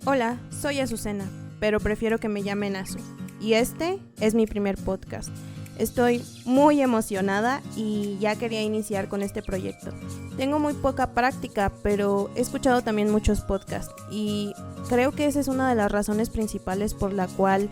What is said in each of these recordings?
Hola, soy Azucena, pero prefiero que me llamen Azu. Y este es mi primer podcast. Estoy muy emocionada y ya quería iniciar con este proyecto. Tengo muy poca práctica, pero he escuchado también muchos podcasts y creo que esa es una de las razones principales por la cual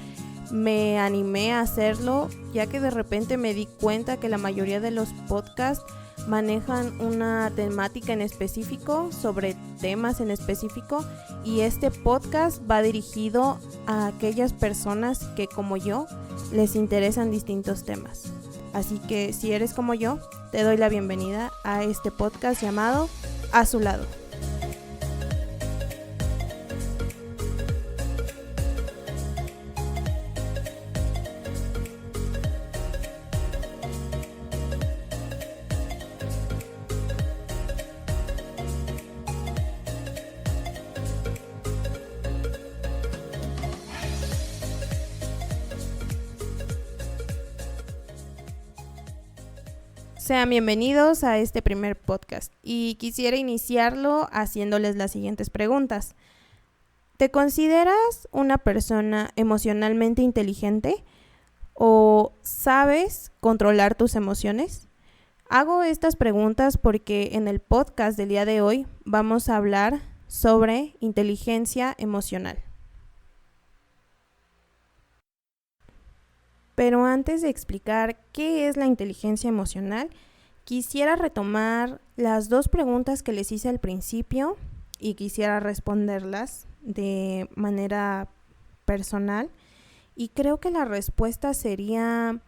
me animé a hacerlo, ya que de repente me di cuenta que la mayoría de los podcasts manejan una temática en específico, sobre temas en específico, y este podcast va dirigido a aquellas personas que, como yo, les interesan distintos temas. Así que si eres como yo, te doy la bienvenida a este podcast llamado A Su Lado. Sean bienvenidos a este primer podcast y quisiera iniciarlo haciéndoles las siguientes preguntas. ¿Te consideras una persona emocionalmente inteligente o sabes controlar tus emociones? Hago estas preguntas porque en el podcast del día de hoy vamos a hablar sobre inteligencia emocional. Pero antes de explicar qué es la inteligencia emocional, quisiera retomar las dos preguntas que les hice al principio y quisiera responderlas de manera personal. Y creo que la respuesta sería: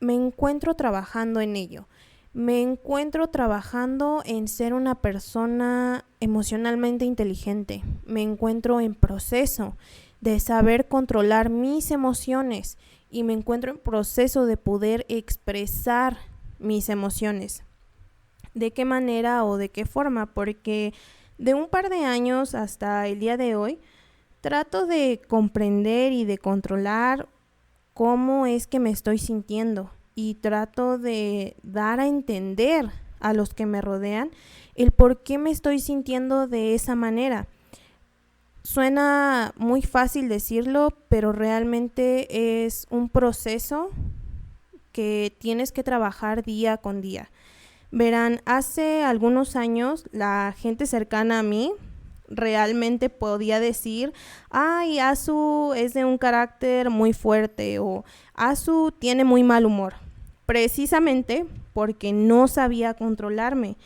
me encuentro trabajando en ello. Me encuentro trabajando en ser una persona emocionalmente inteligente. Me encuentro en proceso de saber controlar mis emociones y me encuentro en proceso de poder expresar mis emociones. ¿De qué manera o de qué forma? Porque de un par de años hasta el día de hoy trato de comprender y de controlar cómo es que me estoy sintiendo y trato de dar a entender a los que me rodean el por qué me estoy sintiendo de esa manera. Suena muy fácil decirlo, pero realmente es un proceso que tienes que trabajar día con día. Verán, hace algunos años la gente cercana a mí realmente podía decir: ay, Azu es de un carácter muy fuerte o Azu tiene muy mal humor, precisamente porque no sabía controlarme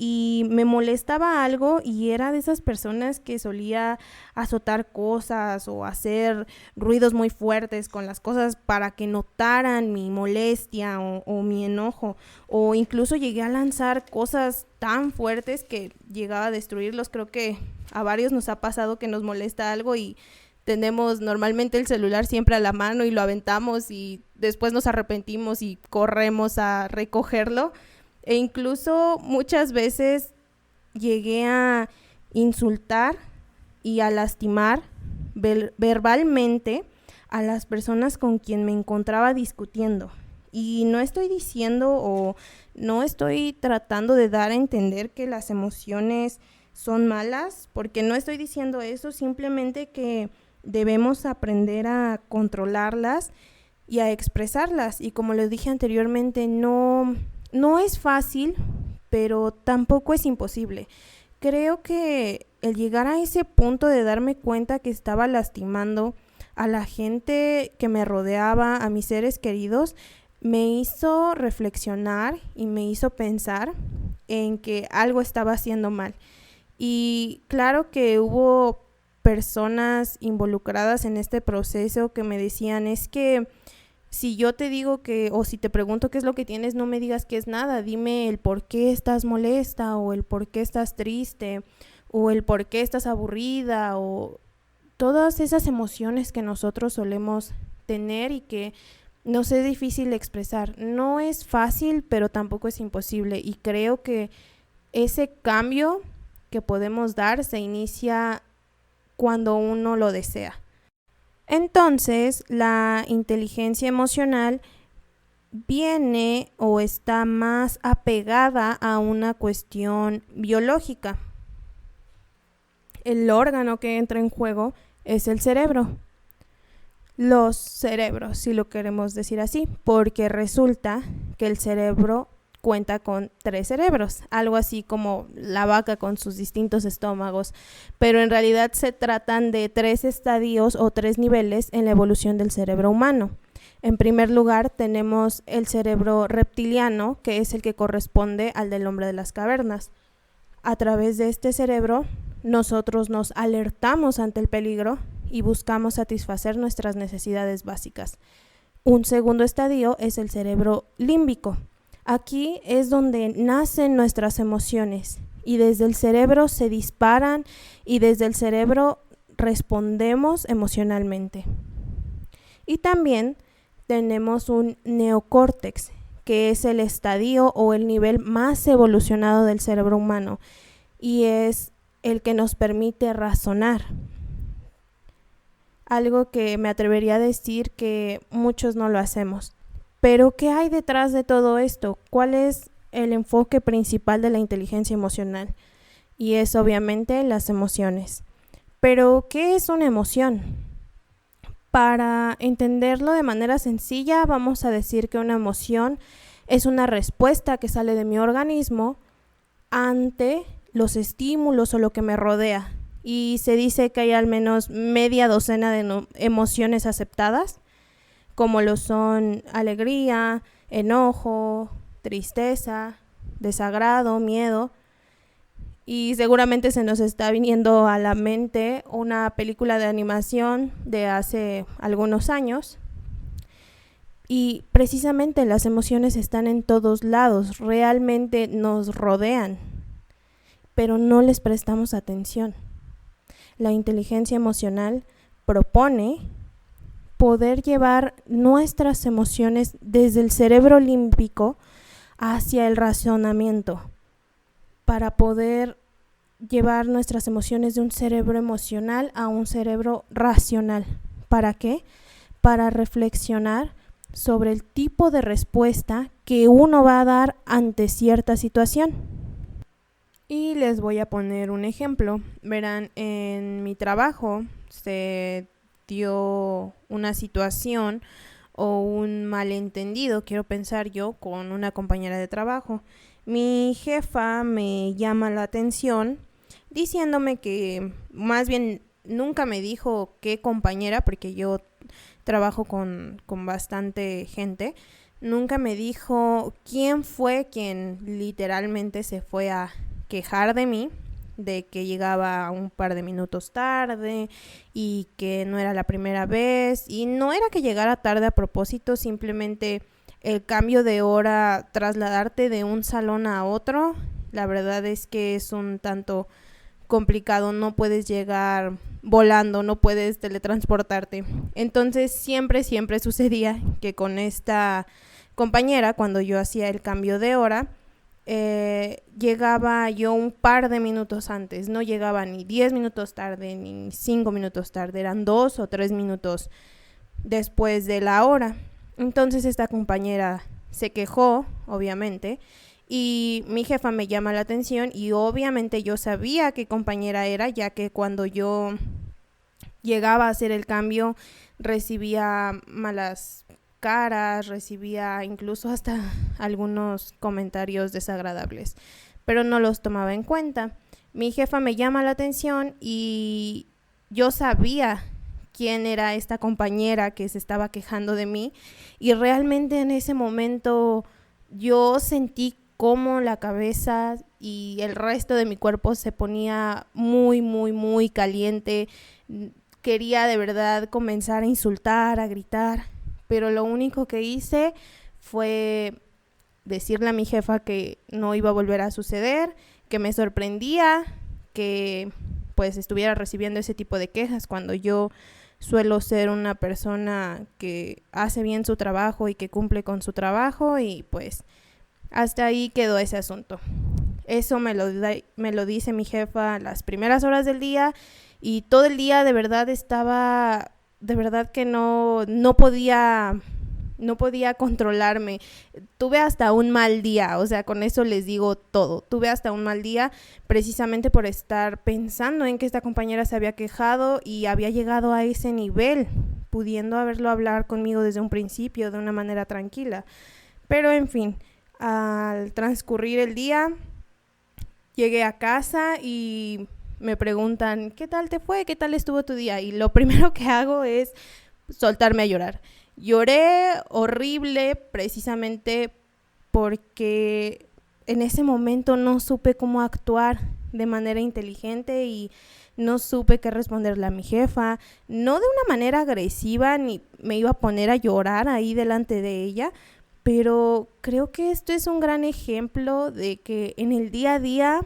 y me molestaba algo y era de esas personas que solía azotar cosas o hacer ruidos muy fuertes con las cosas para que notaran mi molestia o mi enojo, o incluso llegué a lanzar cosas tan fuertes que llegaba a destruirlos. Creo que a varios nos ha pasado que nos molesta algo y tenemos normalmente el celular siempre a la mano y lo aventamos y después nos arrepentimos y corremos a recogerlo. E incluso muchas veces llegué a insultar y a lastimar verbalmente a las personas con quien me encontraba discutiendo. Y no estoy diciendo o no estoy tratando de dar a entender que las emociones son malas, porque no estoy diciendo eso, simplemente que debemos aprender a controlarlas y a expresarlas. Y como les dije anteriormente, no es fácil, pero tampoco es imposible. Creo que el llegar a ese punto de darme cuenta que estaba lastimando a la gente que me rodeaba, a mis seres queridos, me hizo reflexionar y me hizo pensar en que algo estaba haciendo mal. Y claro que hubo personas involucradas en este proceso que me decían: es que si yo te digo que, o si te pregunto qué es lo que tienes, no me digas que es nada, dime el por qué estás molesta o el por qué estás triste o el por qué estás aburrida, o todas esas emociones que nosotros solemos tener y que nos es difícil expresar. No es fácil, pero tampoco es imposible, y creo que ese cambio que podemos dar se inicia cuando uno lo desea. Entonces, la inteligencia emocional viene o está más apegada a una cuestión biológica. el órgano que entra en juego es el cerebro. Los cerebros, si lo queremos decir así, porque resulta que el cerebro cuenta con 3 cerebros, algo así como la vaca con sus distintos estómagos, pero en realidad se tratan de 3 estadios o 3 niveles en la evolución del cerebro humano. En primer lugar tenemos el cerebro reptiliano, que es el que corresponde al del hombre de las cavernas. A través de este cerebro nosotros nos alertamos ante el peligro y buscamos satisfacer nuestras necesidades básicas. Un segundo estadio es el cerebro límbico. Aquí es donde nacen nuestras emociones y desde el cerebro se disparan y desde el cerebro respondemos emocionalmente. Y también tenemos un neocórtex, que es el estadio o el nivel más evolucionado del cerebro humano y es el que nos permite razonar. Algo que me atrevería a decir que muchos no lo hacemos. Pero, ¿qué hay detrás de todo esto? ¿Cuál es el enfoque principal de la inteligencia emocional? Y es obviamente las emociones. Pero, ¿qué es una emoción? Para entenderlo de manera sencilla, vamos a decir que una emoción es una respuesta que sale de mi organismo ante los estímulos o lo que me rodea. Y se dice que hay al menos media docena de emociones aceptadas, como lo son alegría, enojo, tristeza, desagrado, miedo. Y seguramente se nos está viniendo a la mente una película de animación de hace algunos años. Y precisamente las emociones están en todos lados, realmente nos rodean, pero no les prestamos atención. La inteligencia emocional propone poder llevar nuestras emociones desde el cerebro límbico hacia el razonamiento, para poder llevar nuestras emociones de un cerebro emocional a un cerebro racional. ¿Para qué? Para reflexionar sobre el tipo de respuesta que uno va a dar ante cierta situación. Y les voy a poner un ejemplo. Verán, en mi trabajo se dio una situación o un malentendido, quiero pensar yo, con una compañera de trabajo. Mi jefa me llama la atención diciéndome que, más bien nunca me dijo qué compañera, porque yo trabajo con bastante gente, nunca me dijo quién fue quien literalmente se fue a quejar de mí, de que llegaba un par de minutos tarde y que no era la primera vez, y no era que llegara tarde a propósito, simplemente el cambio de hora, trasladarte de un salón a otro, la verdad es que es un tanto complicado, no puedes llegar volando, no puedes teletransportarte. Entonces siempre sucedía que con esta compañera, cuando yo hacía el cambio de hora, llegaba yo un par de minutos antes, no llegaba ni 10 minutos tarde ni 5 minutos tarde, eran 2 o 3 minutos después de la hora. Entonces esta compañera se quejó, obviamente, y mi jefa me llama la atención y obviamente yo sabía qué compañera era, ya que cuando yo llegaba a hacer el cambio recibía malas caras, recibía incluso hasta algunos comentarios desagradables, pero no los tomaba en cuenta. Mi jefa me llama la atención y yo sabía quién era esta compañera que se estaba quejando de mí, y realmente en ese momento yo sentí cómo la cabeza y el resto de mi cuerpo se ponía muy caliente. Quería de verdad comenzar a insultar, a gritar, pero lo único que hice fue decirle a mi jefa que no iba a volver a suceder, que me sorprendía que pues estuviera recibiendo ese tipo de quejas cuando yo suelo ser una persona que hace bien su trabajo y que cumple con su trabajo, y pues hasta ahí quedó ese asunto. Eso me lo dice mi jefa las primeras horas del día, y todo el día de verdad estaba, de verdad que no podía no podía controlarme. Tuve hasta un mal día, o sea, con eso les digo todo. Tuve hasta un mal día precisamente por estar pensando en que esta compañera se había quejado y había llegado a ese nivel, pudiendo haberlo hablar conmigo desde un principio de una manera tranquila. Pero en fin, al transcurrir el día, llegué a casa y me preguntan, ¿qué tal te fue? ¿Qué tal estuvo tu día? Y lo primero que hago es soltarme a llorar. Lloré horrible precisamente porque en ese momento no supe cómo actuar de manera inteligente y no supe qué responderle a mi jefa, no de una manera agresiva ni me iba a poner a llorar ahí delante de ella, pero creo que esto es un gran ejemplo de que en el día a día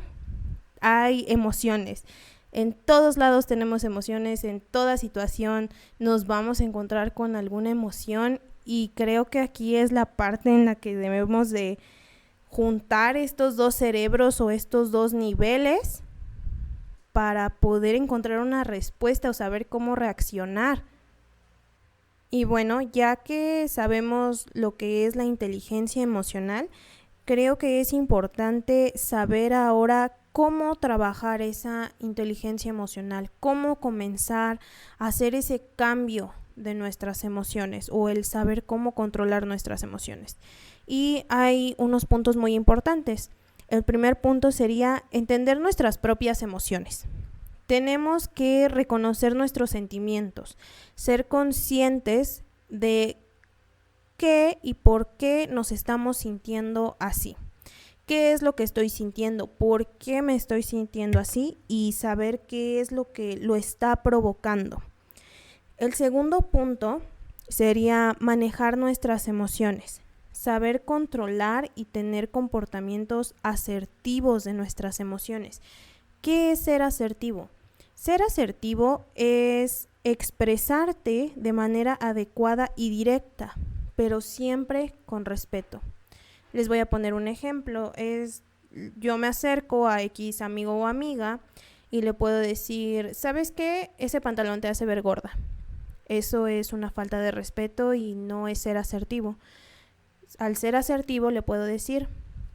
hay emociones. En todos lados tenemos emociones, en toda situación nos vamos a encontrar con alguna emoción y creo que aquí es la parte en la que debemos de juntar estos dos cerebros o estos dos niveles para poder encontrar una respuesta o saber cómo reaccionar. Y bueno, ya que sabemos lo que es la inteligencia emocional, creo que es importante saber ahora cómo trabajar esa inteligencia emocional, cómo comenzar a hacer ese cambio de nuestras emociones o el saber cómo controlar nuestras emociones. Y hay unos puntos muy importantes. El primer punto sería entender nuestras propias emociones. Tenemos que reconocer nuestros sentimientos, ser conscientes de qué y por qué nos estamos sintiendo así. ¿Qué es lo que estoy sintiendo? ¿Por qué me estoy sintiendo así? Y saber qué es lo que lo está provocando. El segundo punto sería manejar nuestras emociones, saber controlar y tener comportamientos asertivos de nuestras emociones. ¿Qué es ser asertivo? Ser asertivo es expresarte de manera adecuada y directa, pero siempre con respeto. Les voy a poner un ejemplo. Yo me acerco a X amigo o amiga y le puedo decir, ¿sabes qué? Ese pantalón te hace ver gorda. Eso es una falta de respeto y no es ser asertivo. Al ser asertivo le puedo decir,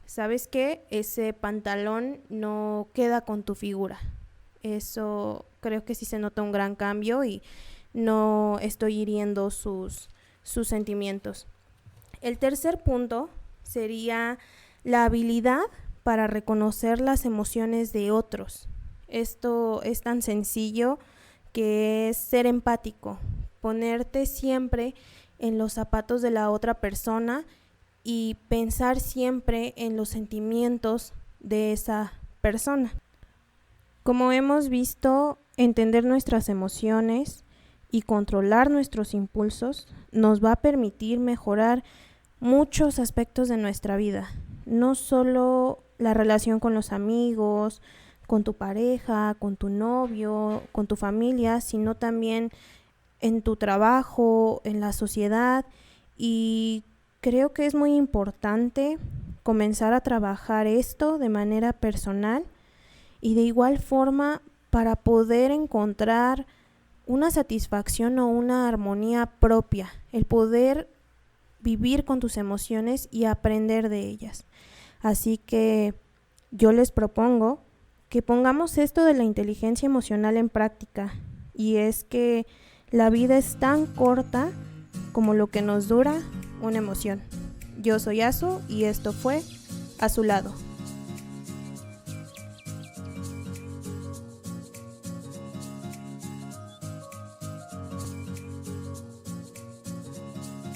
¿sabes qué? Ese pantalón no queda con tu figura. Eso creo que sí se nota un gran cambio y no estoy hiriendo sus sentimientos. El tercer punto sería la habilidad para reconocer las emociones de otros. Esto es tan sencillo que es ser empático, ponerte siempre en los zapatos de la otra persona y pensar siempre en los sentimientos de esa persona. Como hemos visto, entender nuestras emociones y controlar nuestros impulsos nos va a permitir mejorar muchos aspectos de nuestra vida, no solo la relación con los amigos, con tu pareja, con tu novio, con tu familia, sino también en tu trabajo, en la sociedad, y creo que es muy importante comenzar a trabajar esto de manera personal y de igual forma para poder encontrar una satisfacción o una armonía propia, el poder vivir con tus emociones y aprender de ellas. Así que yo les propongo que pongamos esto de la inteligencia emocional en práctica, y es que la vida es tan corta como lo que nos dura una emoción. Yo soy Azu y esto fue A Su Lado.